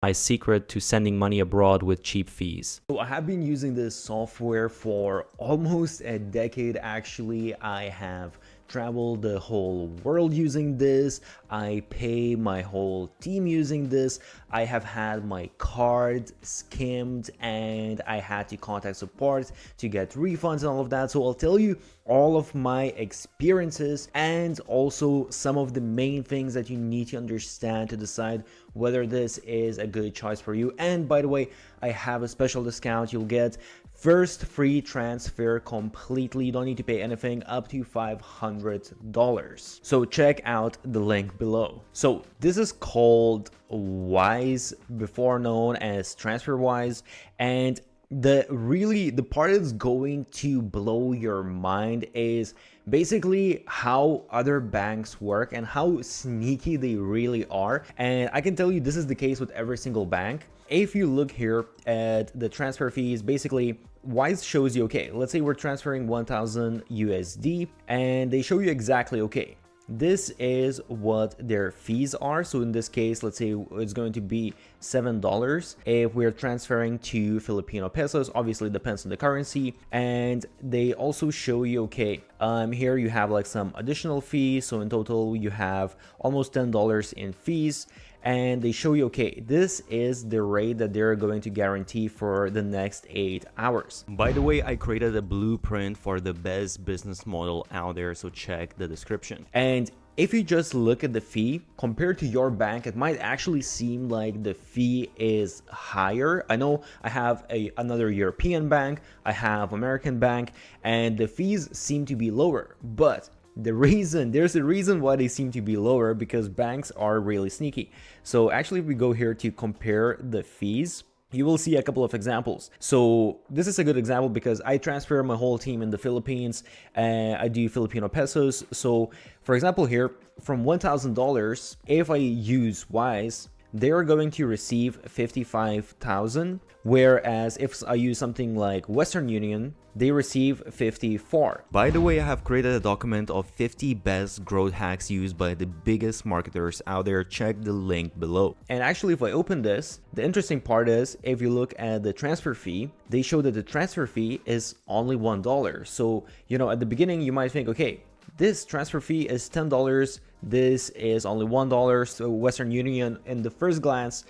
my secret to sending money abroad with cheap fees. So I have been using this software for almost a decade. Actually, I have traveled the whole world using this. I pay my whole team using this. I have had my card skimmed and I had to contact support to get refunds and all of that. So I'll tell you all of my experiences and also some of the main things that you need to understand to decide whether this is a good choice for you. And by the way, I have a special discount. You'll get first free transfer completely. You don't need to pay anything up to $500. So check out the link below. So this is called Wise, before known as TransferWise, and the part that's going to blow your mind is basically how other banks work and how sneaky they really are. And I can tell you this is the case with every single bank. If you look here at the transfer fees, basically Wise shows you, okay, let's say we're transferring 1000 USD and they show you exactly, okay, this is what their fees are. So in this case, let's say it's going to be $7 if we're transferring to Filipino pesos. Obviously depends on the currency. And they also show you, okay, here you have like some additional fees. So in total you have almost $10 in fees. And they show you, okay, this is the rate that they're going to guarantee for the next 8 hours. By the way, I created a blueprint for the best business model out there, so check the description. And if you just look at the fee compared to your bank, it might actually seem like the fee is higher. I know I have another European bank, I have American bank, and the fees seem to be lower, but there's a reason why they seem to be lower, because banks are really sneaky. So actually, if we go here to compare the fees, you will see a couple of examples. So this is a good example because I transfer my whole team in the Philippines and I do Filipino pesos. So for example here, from $1,000, if I use Wise, they are going to receive 55,000, whereas if I use something like Western Union, they receive 54. By the way, I have created a document of 50 best growth hacks used by the biggest marketers out there. Check the link below. And actually, if I open this, the interesting part is if you look at the transfer fee, they show that the transfer fee is only $1. So, you know, at the beginning, you might think, okay, this transfer fee is $10. This is only $1. So Western Union at the first glance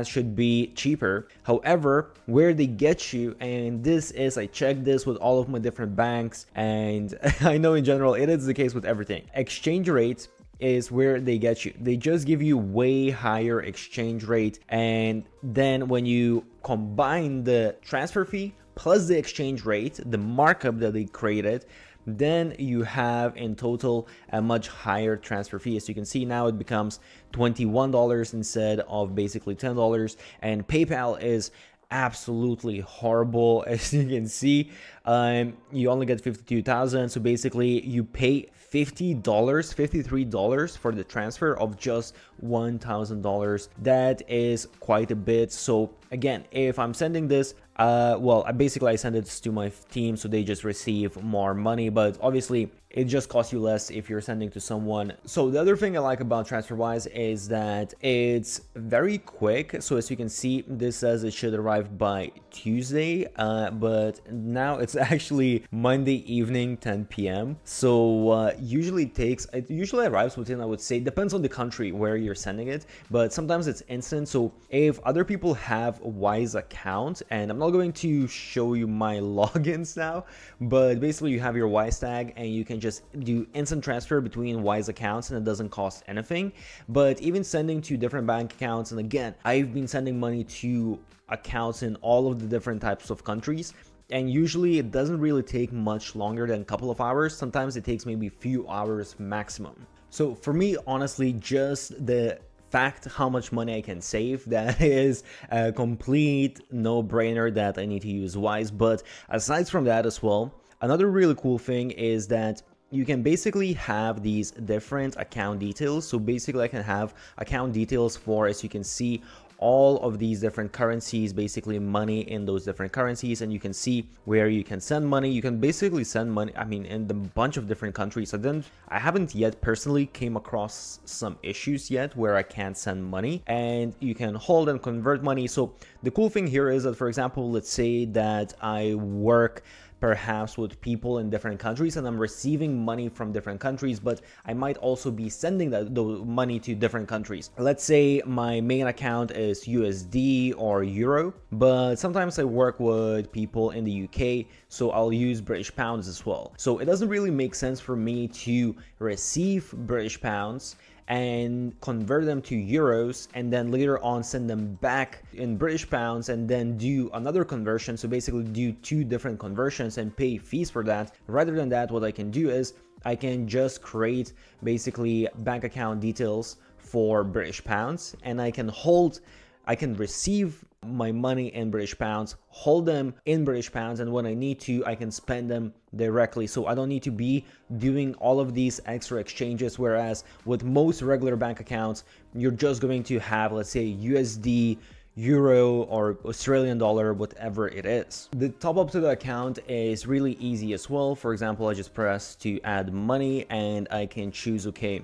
should be cheaper. However, where they get you, and this is, I checked this with all of my different banks, and I know in general it is the case with everything. Exchange rate is where they get you. They just give you way higher exchange rate, and then when you combine the transfer fee plus the exchange rate, the markup that they created, then you have in total a much higher transfer fee. As you can see now, it becomes $21 instead of basically $10, and PayPal is absolutely horrible. As you can see, you only get 52,000, so basically you pay $50, $53 for the transfer of just $1,000. That is quite a bit. So again, if I'm sending this, well, I send it to my team, so they just receive more money, but obviously it just costs you less if you're sending to someone. So the other thing I like about TransferWise is that it's very quick. So as you can see, this says it should arrive by Tuesday, but now it's actually Monday evening, 10 p.m. So usually it usually arrives within, I would say, depends on the country where you're sending it, but sometimes it's instant. So if other people have Wise account, and I'm not going to show you my logins now, but basically you have your Wise tag and you can just do instant transfer between Wise accounts and it doesn't cost anything. But even sending to different bank accounts, and again, I've been sending money to accounts in all of the different types of countries, and usually it doesn't really take much longer than a couple of hours. Sometimes it takes maybe a few hours maximum. So for me, honestly, just the fact how much money I can save, that is a complete no-brainer that I need to use Wise. But aside from that as well, another really cool thing is that you can basically have these different account details. So basically I can have account details for, as you can see, all of these different currencies, basically money in those different currencies, and you can see where you can send money. You can basically send money, I mean, in a bunch of different countries. I haven't yet personally came across some issues yet where I can't send money, and you can hold and convert money. So the cool thing here is that, for example, let's say that I work perhaps with people in different countries and I'm receiving money from different countries, but I might also be sending the money to different countries. Let's say my main account is USD or Euro, but sometimes I work with people in the UK, so I'll use British pounds as well. So it doesn't really make sense for me to receive British pounds and convert them to euros and then later on send them back in British pounds and then do another conversion. So basically do two different conversions and pay fees for that. Rather than that, what I can do is I can just create basically bank account details for British pounds, and I can receive my money in British pounds, hold them in British pounds, and when I need to, I can spend them directly. So I don't need to be doing all of these extra exchanges, whereas with most regular bank accounts, you're just going to have, let's say, USD, Euro, or Australian dollar, whatever it is. The top up to the account is really easy as well. For example, I just press to add money and I can choose, okay,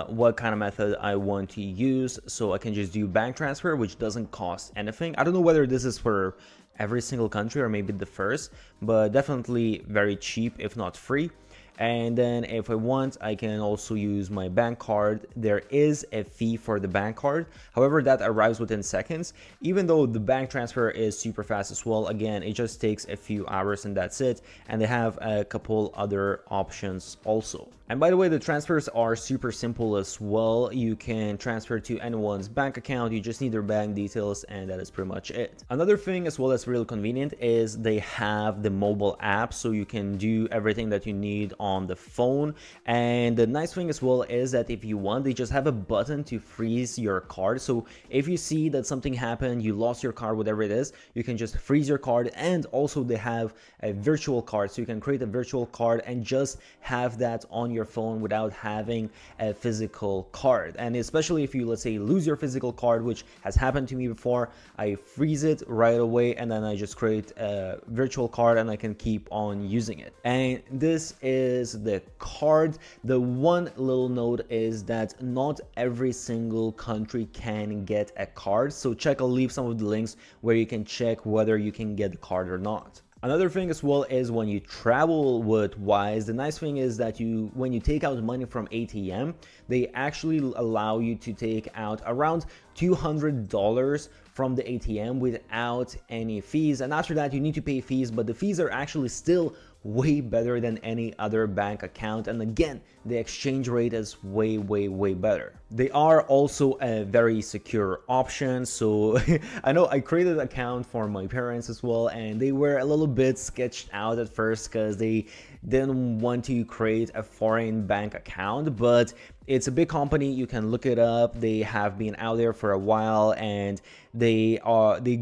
what kind of method I want to use. So I can just do bank transfer, which doesn't cost anything. I don't know whether this is for every single country or maybe the first, but definitely very cheap, if not free. And then if I want, I can also use my bank card. There is a fee for the bank card. However, that arrives within seconds, even though the bank transfer is super fast as well. Again, it just takes a few hours and that's it. And they have a couple other options also. And by the way, the transfers are super simple as well. You can transfer to anyone's bank account. You just need their bank details and that is pretty much it. Another thing as well that's really convenient is they have the mobile app, so you can do everything that you need on the phone. And the nice thing as well is that if you want, they just have a button to freeze your card. So if you see that something happened, you lost your card, whatever it is, you can just freeze your card. And also they have a virtual card, so you can create a virtual card and just have that on your phone without having a physical card. And especially if you, let's say, lose your physical card, which has happened to me before, I freeze it right away and then I just create a virtual card and I can keep on using it. And this is the card. The one little note is that not every single country can get a card, so I'll leave some of the links where you can check whether you can get the card or not. Another thing as well is when you travel with Wise, the nice thing is that when you take out money from ATM, they actually allow you to take out around $200 from the ATM without any fees. And after that, you need to pay fees, but the fees are actually still way better than any other bank account. And again, the exchange rate is way better. They are also a very secure option. So I know I created an account for my parents as well, and they were a little bit sketched out at first because they didn't want to create a foreign bank account, but it's a big company. You can look it up. They have been out there for a while, and they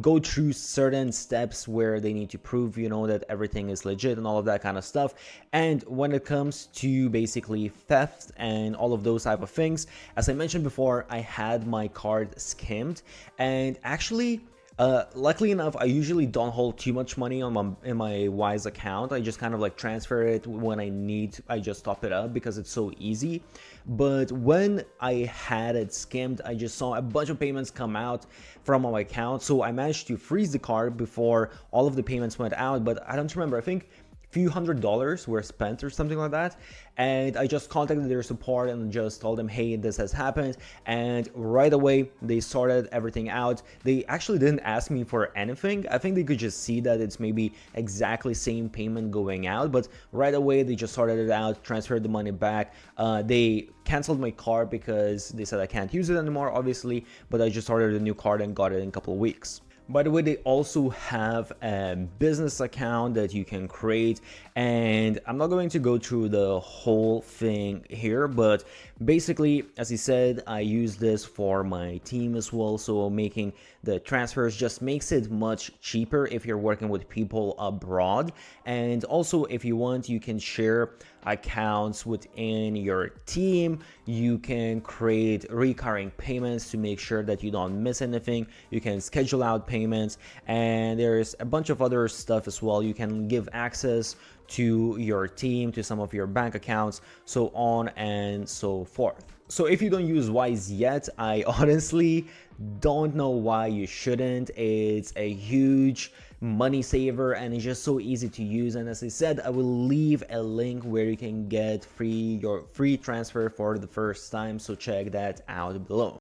go through certain steps where they need to prove, that everything is legit and all of that kind of stuff. And when it comes to basically theft and all of those type of things, as I mentioned before, I had my card skimmed, and actually, luckily enough, I usually don't hold too much money in my Wise account. I just kind of like transfer it when I need. I just top it up because it's so easy. But when I had it skimmed, I just saw a bunch of payments come out from my account. So I managed to freeze the card before all of the payments went out. But I don't remember. I think few $100s were spent or something like that, and I just contacted their support and just told them, hey, this has happened, and right away they sorted everything out. They actually didn't ask me for anything. I think they could just see that it's maybe exactly same payment going out, but right away they just sorted it out, transferred the money back. They canceled my card because they said I can't use it anymore, obviously, but I just ordered a new card and got it in a couple of weeks. By the way, they also have a business account that you can create, and I'm not going to go through the whole thing here, but basically, as he said, I use this for my team as well, so making the transfers just makes it much cheaper if you're working with people abroad. And also, if you want, you can share accounts within your team. You can create recurring payments to make sure that you don't miss anything. You can schedule out payments, and there's a bunch of other stuff as well. You can give access to your team, to some of your bank accounts, so on and so forth. So if you don't use Wise yet, I honestly don't know why you shouldn't. It's a huge money saver and it's just so easy to use. And as I said, I will leave a link where you can get your free transfer for the first time, so check that out below.